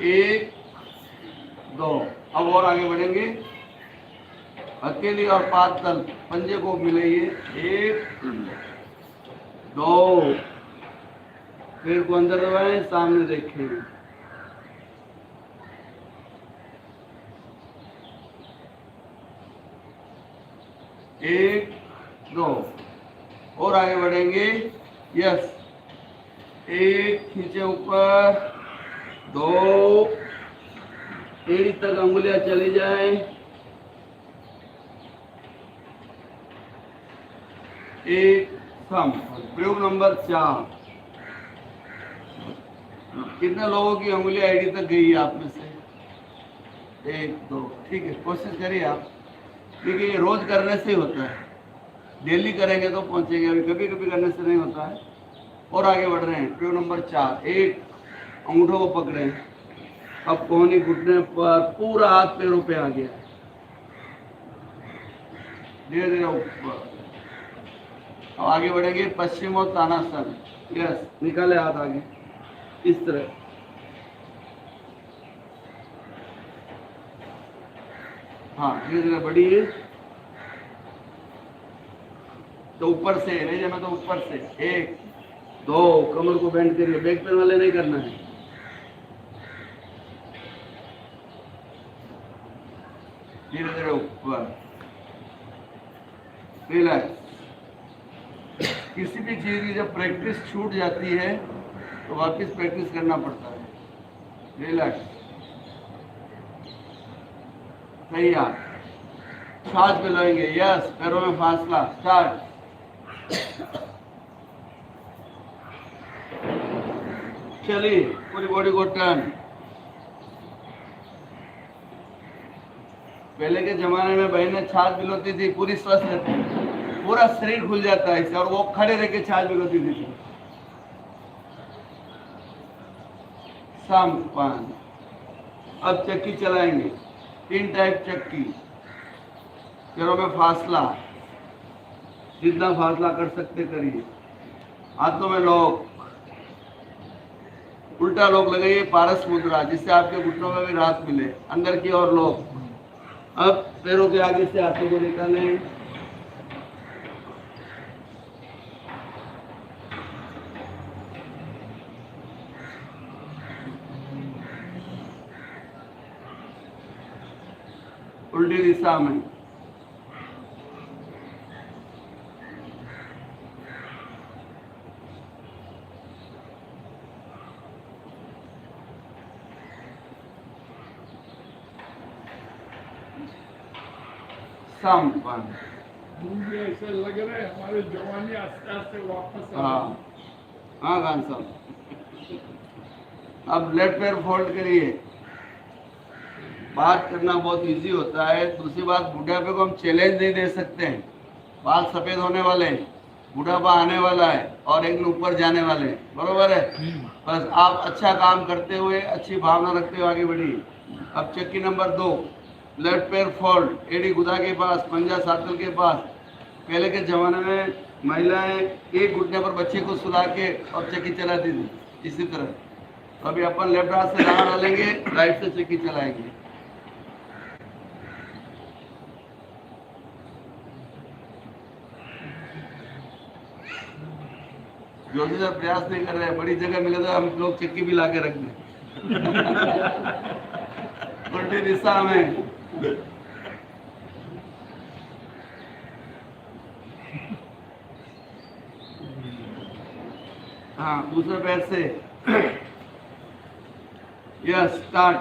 एक दो, अब और आगे बढ़ेंगे। हथेली और पाद पंजे को मिलाइए, एक दो, पैर को अंदर दबाएं, सामने देखें। एक दो, और आगे बढ़ेंगे। यस, एक खींचे ऊपर, दो, एड़ी तक अंगुलियां चली जाएं, एक सम। प्रयोग नंबर 4। कितने लोगों की अंगुलियां एड़ी तक गई है आप में से? एक दो, ठीक है, कोशिश करिए आप, क्योंकि ये रोज करने से ही होता है। डेली करेंगे तो पहुंचेंगे, अभी कभी कभी करने से नहीं होता है। और आगे बढ़ रहे हैं। प्रयोग नंबर 4। एक अंगूठों को पकड़े, अब कोहनी घुटने पर, पूरा हाथ पैरों पे आ गया, धीरे धीरे ऊपर। अब आगे बढ़ेंगे पश्चिमोत्तानासन। यस, निकाले हाथ आगे इस तरह। हाँ, धीरे धीरे बढ़िए। तो ऊपर से ले जाना, तो ऊपर से एक दो, कमर को बेंड करिए, बैक पेन वाले नहीं करना है। धीरे धीरे ऊपर, रिलैक्स। किसी भी चीज की जब प्रैक्टिस छूट जाती है तो वापस प्रैक्टिस करना पड़ता है। रिलैक्स, सही है। सांस मिलाएंगे। यस, पैरों में फासला। स्टार्ट। चलिए, पूरी बॉडी को टर्न। पहले के जमाने में बहनें छाछ बिलोती थी, पूरी स्वस्थ रहती थी, पूरा शरीर खुल जाता है इससे, और वो खड़े रह के छाछ बिलोती थी। समपान। अब चक्की चलाएंगे, 3 टाइप चक्की। पैरों में फासला, जितना फासला कर सकते करिए। हाथों में लॉक, उल्टा लॉक लगाइए, पारस मुद्रा, जिससे आपके घुटनों में भी राहत मिले। अंदर की ओर लॉक। अब पैरों के आगे से हाथों को निकालें, उल्टी दिशा में। संपन्न। मुझे ऐसे लग रहा है हमारी जवानी आस्ते आस्ते वापस आ हाँ हाँ खान साहब। अब लेफ्ट पैर फोल्ड करिए। बात करना बहुत इजी होता है। दूसरी बात, बुढ़ापे को हम चैलेंज नहीं दे सकते हैं। बाल सफेद होने वाले हैं, बुढ़ापा आने वाला है और एक दिन ऊपर जाने वाले हैं, बरोबर है। बस आप अच्छा काम करते हुए, अच्छी भावना रखते हुए आगे बढ़िए। अब चक्की नंबर 2, लेफ्ट पैर फोल्ड, एड़ी गुदा के पास, पंजा सातल के पास। पहले के जमाने में महिलाएं एक घुटने पर बच्चे को सुला के और चक्की चलाती थी, इसी तरह। तो अभी अपन लेफ्ट हाथ से दाना डालेंगे, राइट से चक्की चलाएंगे। जोशी सर प्रयास नहीं कर रहे हैं। बड़ी जगह मिले तो हम लोग चक्की भी ला के रख दें। उल्टी दिशा में। हाँ, दूसरे पैर से। Yes, start.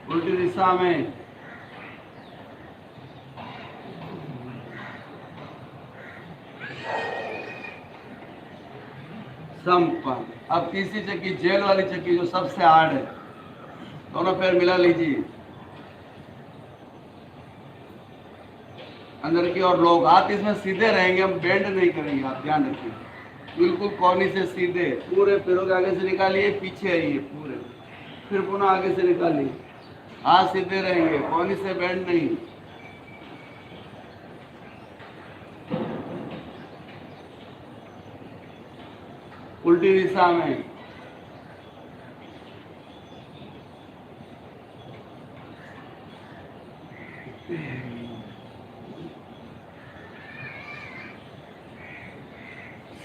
उल्टी दिशा में। संपन्न। अब तीसरी चक्की, जेल वाली चक्की, जो सबसे हार्ड है। दोनों पैर मिला लीजिए, अंदर की ओर लोग। हाथ इसमें सीधे रहेंगे, हम बेंड नहीं करेंगे, आप ध्यान रखिए। बिल्कुल कोहनी से सीधे। पूरे पैरों के आगे से निकालिए, पीछे आइए पूरे, फिर पुनः आगे से निकालिए। हाथ सीधे रहेंगे, कोहनी से बेंड नहीं। उल्टी दिशा में।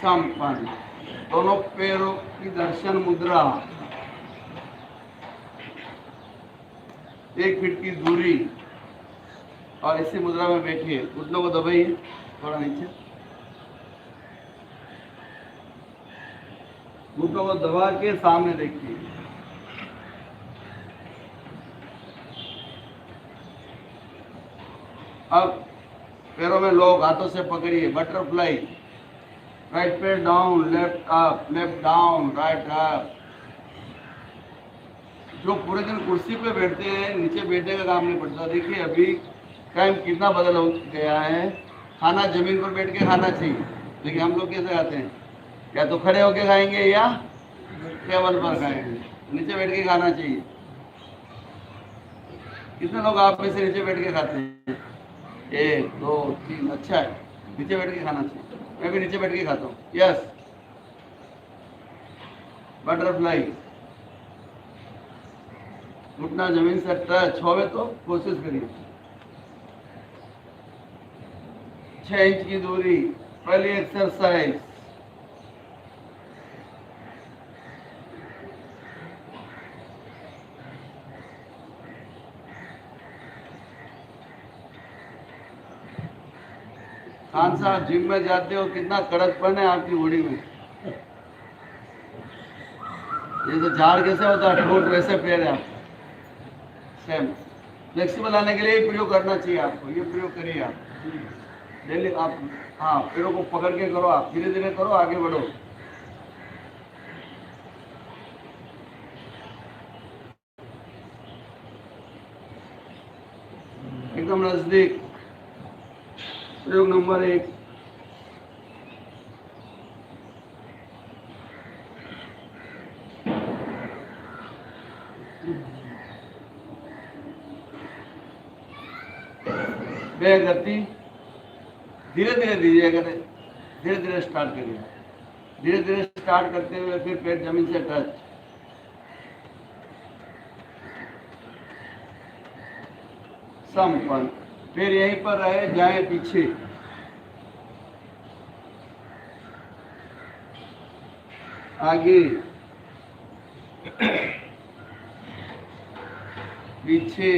संपन्न। दोनों पैरों की दर्शन मुद्रा, 1 फीट की दूरी, और इसी मुद्रा में बैठिए। घुटनों को दबाइए थोड़ा नीचे, घुटनों को दबा के सामने देखिए। अब पैरों में लोग, हाथों से पकड़िए, बटरफ्लाई। राइट पैर down, left up, left down, right up. जो पूरे दिन कुर्सी पे बैठते हैं, नीचे बैठने का काम नहीं पड़ता। देखिए अभी टाइम कितना बदल हो गया है। खाना जमीन पर बैठ के खाना चाहिए, लेकिन हम लोग कैसे खाते हैं? या तो खड़े होके खाएंगे या टेबल पर खाएंगे। नीचे बैठ के खाना चाहिए। कितने लोग आप में से नीचे बैठ के खाते हैं? 1 2 3। अच्छा है, नीचे बैठ के खाना चाहिए। मैं भी नीचे बैठ के खाता हूँ। Yes, butterfly. घुटना जमीन से टच होवे तो कोशिश करिए। 6 इंच की दूरी। पहली एक्सरसाइज। खान साहब जिम में जाते हो, कितना कड़कपन है आपकी बॉडी में। जैसे झाड़ कैसे होता है ठोट, वैसे पैर है आपका। सेम फ्लेक्सिबल आने के लिए ये प्रयोग करना चाहिए आपको। ये प्रयोग करिए आप डेली। आप हाँ, पैरों को पकड़ के करो, आप धीरे धीरे करो, आगे बढ़ो। एकदम नजदीक। प्रयोग नंबर 1। वे गति धीरे धीरे दीजिए, धीरे धीरे स्टार्ट करिए। धीरे धीरे स्टार्ट करते हुए फिर पैर जमीन से टच। संपन्न। फिर यहीं पर रहे, जाए पीछे। आगे, पीछे।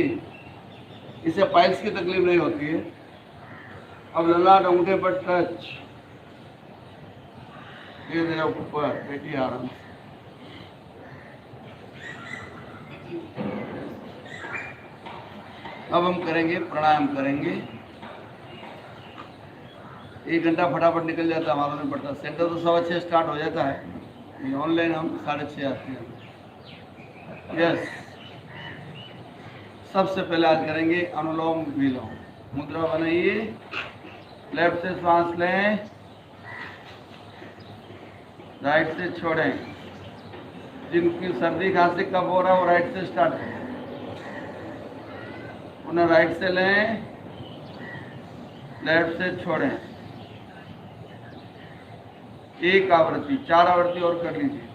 इससे पाइल्स की तकलीफ नहीं होती है। अब ललाट अंगूठे पर टच, धीरे धीरे ऊपर, बैठिए आराम से। अब हम करेंगे, प्राणायाम करेंगे। 1 घंटा फटाफट निकल जाता है, मालूम नहीं पड़ता। सेंटर तो 6:15 स्टार्ट हो जाता है, ऑनलाइन हम 6:30 आते हैं। यस, सबसे पहले आज करेंगे अनुलोम विलोम। मुद्रा बनाइए, लेफ्ट से सांस लें, राइट से छोड़ें। जिनकी सर्दी खांसी कब हो रहा है वो राइट से स्टार्ट करें। उन्हें राइट से लें, लेफ्ट से छोड़ें। 1 आवृत्ति, 4 आवृत्ति और कर लीजिए।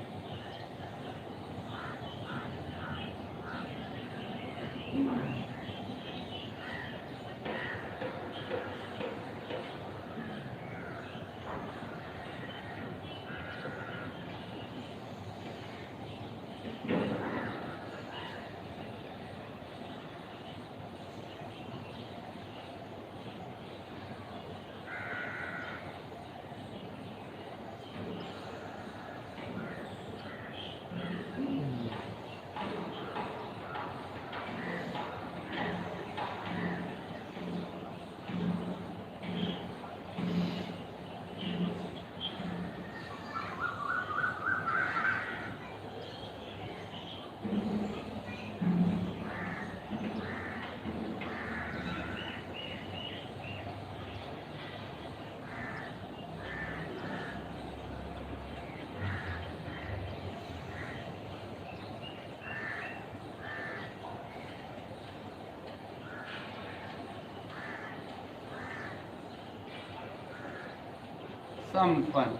संपन्न।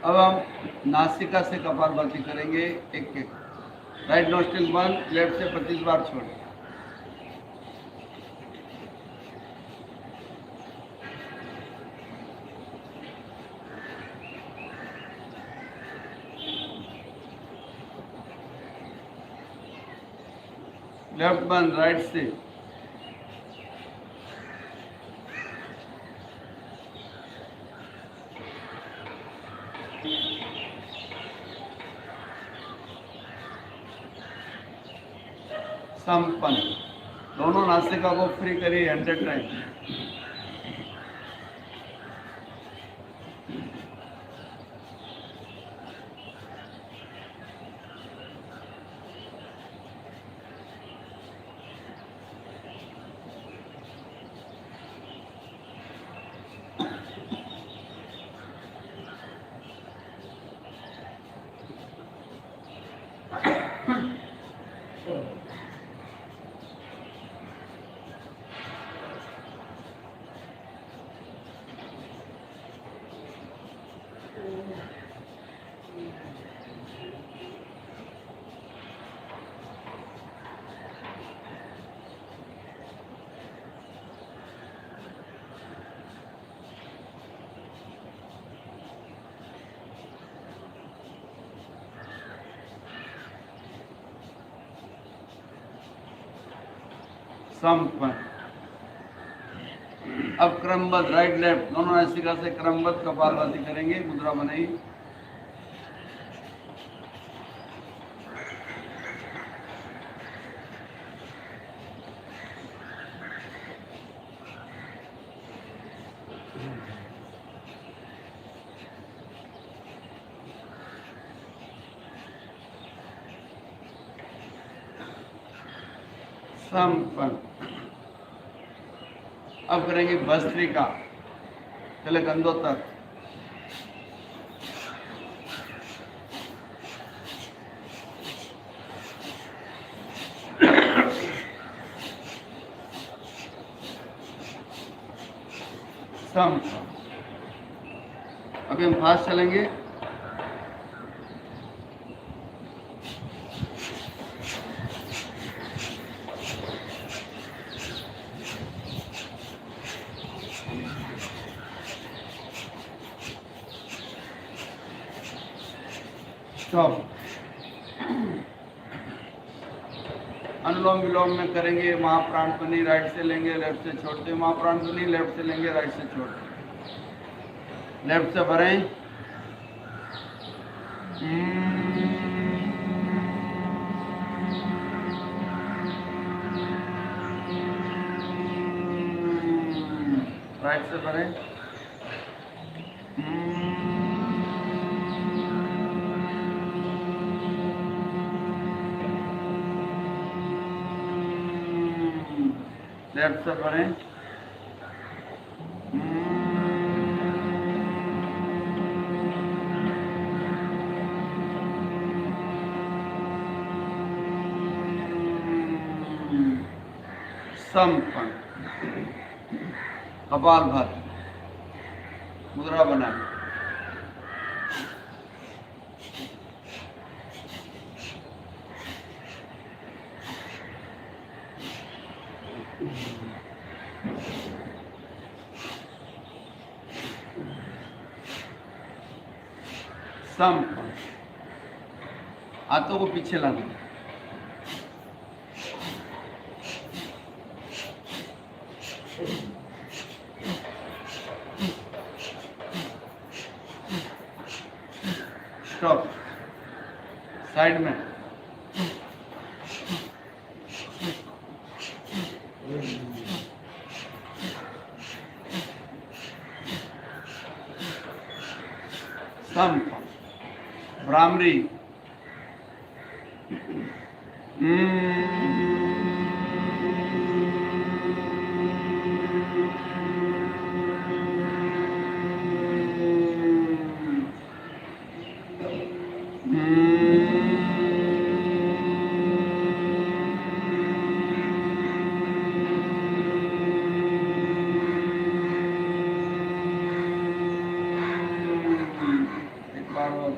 अब हम नासिका से कपालभाति करेंगे, एक एक। राइट नोस्ट्रिल बंद, लेफ्ट से 25 बार छोड़ें। लेफ्ट बंद, राइट से। संपन्न। दोनों नासिका को फ्री करिए 100 टाइम। संपन्न। अब क्रमबद्ध राइट लेफ्ट दोनों नासिका से क्रमबद्ध कपालभाति करेंगे। मुद्रा बनाई। संपन्न। अब करेंगे भस्त्रिका, पहले कंधों तक। संपन्न। अभी हम फास्ट चलेंगे। स्टॉप। अनुलोम विलोम में करेंगे, महाप्राणपनी राइट से लेंगे, लेफ्ट से छोड़ते, महाप्राणपनी लेफ्ट से लेंगे, राइट से छोड़ते, लेफ्ट से भरें। राइट से भरें। लेफ्ट से भरें। समपन, कपालभाति, मुद्रा बनाए। समपन, हाथों को पीछे लाना। स्टॉप, साइड में। समपन, भ्रामरी। एक बार और।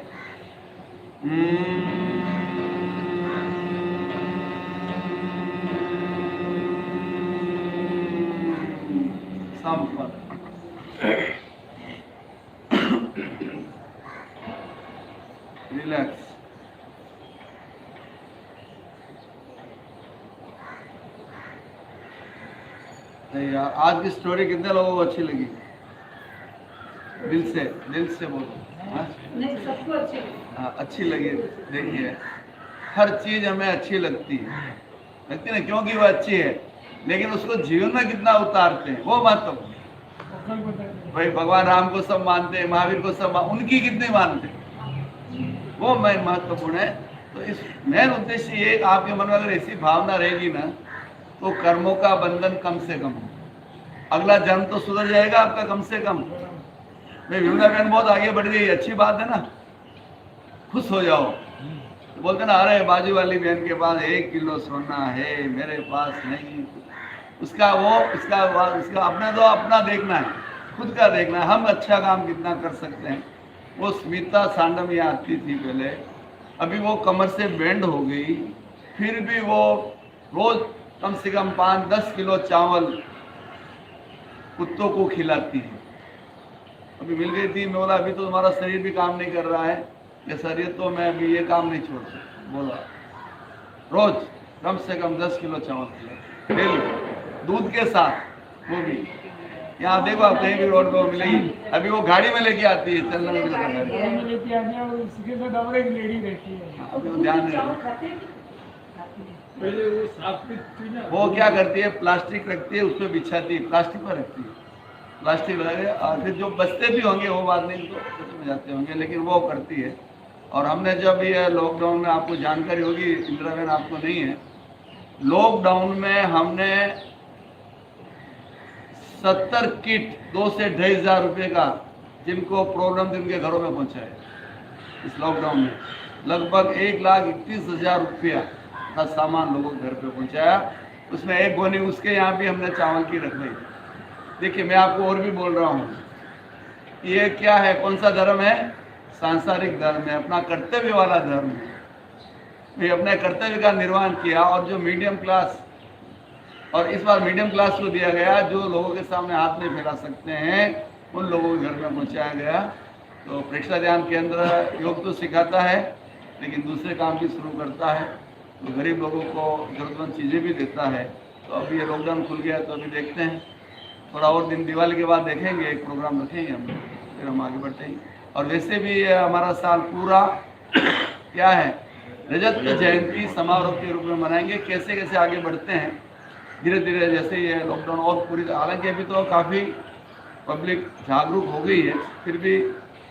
संपन्न, रिलैक्स। यार आज की स्टोरी कितने लोगों को अच्छी लगी? दिल से बोलो। नहीं, सबको अच्छी लगी। हाँ, अच्छी लगी। देखिए, हर चीज हमें अच्छी लगती है ना, क्योंकि वो अच्छी है, लेकिन उसको जीवन में कितना उतारते हैं वो महत्वपूर्ण। भाई भगवान राम को सब मानते हैं, महावीर को सब उनकी कितनी मानते हैं, वो मेन महत्वपूर्ण है। तो इस मेन उद्देश्य ये, आपके मन में अगर ऐसी भावना रहेगी ना, तो कर्मों का बंधन कम से कम हो। अगला जन्म तो सुधर जाएगा आपका कम से कम। भाई विमला बहन बहुत आगे बढ़ गई, अच्छी बात है ना, खुश हो जाओ। तो बोलते ना, अरे बाजू वाली बहन के पास 1 किलो सोना है, मेरे पास नहीं। उसका अपना तो अपना देखना है, खुद का देखना है, हम अच्छा काम कितना कर सकते हैं। वो स्मिता सांडम यहाँ आती थी पहले, अभी वो कमर से बेंड हो गई, फिर भी वो रोज कम से कम 5-10 किलो चावल कुत्तों को खिलाती है। अभी मिल गई थी, मैं बोला अभी तो तुम्हारा शरीर भी काम नहीं कर रहा है, ये शरीर तो मैं अभी ये काम नहीं छोड़ सकता। बोला रोज कम से कम 10 किलो चावल खिला, दूध के साथ। वो भी यहाँ देखो, आप कहीं भी रोड पर मिलेगी, अभी वो गाड़ी में लेके आती है, चलने में ध्यान रखना। पहले वो सात्विक थी ना, वो क्या करती है, प्लास्टिक रखती है, उस पर बिछाती है, प्लास्टिक पर रखती है, प्लास्टिक लगे, और फिर जो बचते भी होंगे वो बात नहीं, तो कुछ में जाते होंगे, लेकिन वो करती है। और हमने जब ये लॉकडाउन में, आपको जानकारी होगी, इंदिरा बहन आपको नहीं है, लॉकडाउन में हमने 70 किट 2 से 2,500 रुपये का, जिनको प्रॉब्लम थी उनके घरों में पहुँचाए। इस लॉकडाउन में लगभग 1,31,000 रुपया का सामान लोगों के घर पे पहुंचाया। उसमें एक गोनी उसके यहाँ भी हमने चावल की रख ली। देखिए, मैं आपको और भी बोल रहा हूँ, ये क्या है, कौन सा धर्म है? सांसारिक धर्म है, अपना कर्तव्य वाला धर्म है। मैं अपने कर्तव्य का निर्वहन किया, और जो मीडियम क्लास, और इस बार मीडियम क्लास को दिया गया, जो लोगों के सामने हाथ नहीं फैला सकते हैं, उन लोगों के घर में पहुँचाया गया। तो प्रेक्षा ध्यान केंद्र योग तो सिखाता है, लेकिन दूसरे काम भी शुरू करता है, तो गरीब लोगों को ज़रूरतमंद चीज़ें भी देता है। तो अभी ये लॉकडाउन खुल गया तो अभी देखते हैं, थोड़ा और दिन दिवाली के बाद देखेंगे, एक प्रोग्राम रखेंगे हम, फिर हम आगे बढ़ते हैं। और वैसे भी ये हमारा साल पूरा क्या है, रजत जयंती समारोह के रूप में मनाएंगे। कैसे कैसे आगे बढ़ते हैं धीरे धीरे, जैसे ये लॉकडाउन और पूरी, हालांकि अभी तो काफ़ी पब्लिक जागरूक हो गई है, फिर भी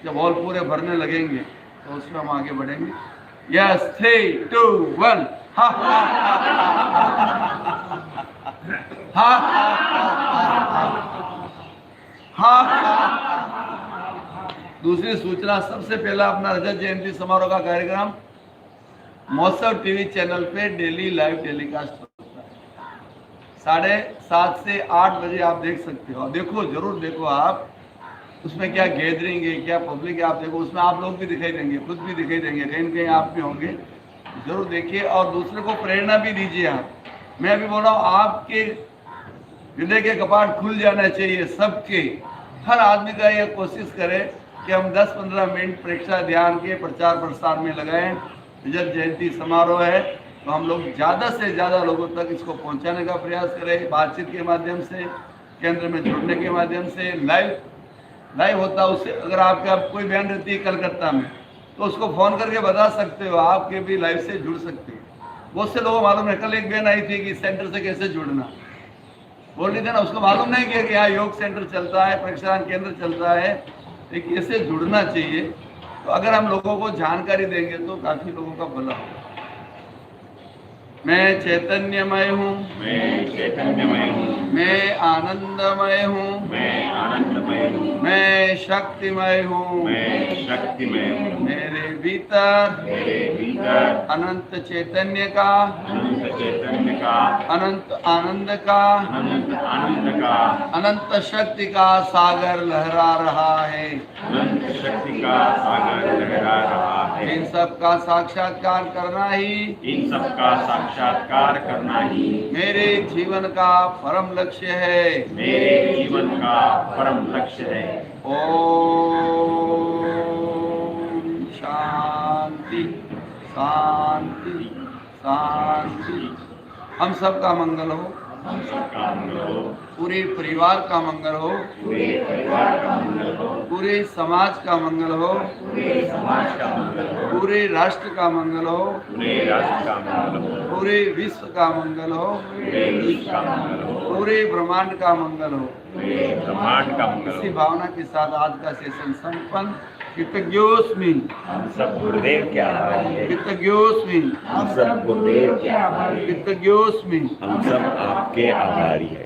जब हॉल पूरे भरने लगेंगे तो उसमें हम आगे बढ़ेंगे। यस 3, 2, 1 हा हा हा हा। दूसरी सूचना, सबसे पहला अपना रजत जयंती समारोह का कार्यक्रम महोत्सव टीवी चैनल पे डेली लाइव टेलीकास्ट होता है। 7:30 से 8 बजे आप देख सकते हो। देखो, जरूर देखो आप, उसमें क्या गैदरिंग है, क्या पब्लिक है, आप देखो। उसमें आप लोग भी दिखाई देंगे, खुद भी दिखाई देंगे, कहीं कहीं आप भी होंगे। जरूर देखिए और दूसरे को प्रेरणा भी दीजिए। आप, मैं अभी बोल रहा हूँ, आपके हृदय के कपाट खुल जाना चाहिए सबके। हर आदमी का ये कोशिश करे कि हम 10-15 मिनट प्रेक्षा ध्यान के प्रचार प्रसार में लगाएं। रजत जयंती समारोह है तो हम लोग ज़्यादा से ज़्यादा लोगों तक इसको पहुंचाने का प्रयास करें, बातचीत के माध्यम से, केंद्र में जुड़ने के माध्यम से। लाइव होता है, उससे अगर आपका कोई बहन रहती है कलकत्ता में तो उसको फ़ोन करके बता सकते हो, आपके भी लाइव से जुड़ सकते हो। बहुत से लोगों को मालूम है, कल एक बहन आई थी कि सेंटर से कैसे जुड़ना, बोल रही थी ना, उसको मालूम नहीं कि यहाँ योग सेंटर चलता है, परीक्षा केंद्र चलता है, लेकिन कैसे जुड़ना चाहिए। तो अगर हम लोगों को जानकारी देंगे तो काफ़ी लोगों का भला होगा। मैं चैतन्यमय हूँ, मैं चैतन्यमय हूँ, मैं आनंदमय हूँ, मैं आनंदमय हूँ, मैं शक्तिमय हूँ, मैं शक्तिमय हूँ। मेरे भीतर मेरे भीतर अनंत चैतन्य का, अनंत चैतन्य का, अनंत आनंद का, अनंत आनंद का, अनंत शक्ति का सागर लहरा रहा है। अनंत शक्ति का सागर लहरा रहा है। इन सब का साक्षात्कार करना ही, इन सब का साक्षात्कार करना ही मेरे जीवन का परम लक्ष्य है। मेरे जीवन का परम लक्ष्य है। ओम शांति शांति शांति। हम सब का मंगल हो, हम सबका मंगल हो, पूरे परिवार का मंगल हो, पूरे परिवार का मंगल हो, पूरे समाज का मंगल हो, पूरे समाज का मंगल हो, पूरे राष्ट्र का मंगल हो, पूरे राष्ट्र का मंगल हो, पूरे विश्व का मंगल हो, पूरे विश्व का मंगल हो, पूरे ब्रह्मांड का मंगल हो। पूरे ब्रह्मांड का मंगल इसी हो। भावना के साथ आज का सेशन संपन्न। कृतज्ञोस्मि, हम सब गुरुदेव के आभारी है। कृतज्ञोस्मि, हम सब गुरुदेव के आभारी है। कृतज्ञोस्मि। हम सब आपके आभारी है।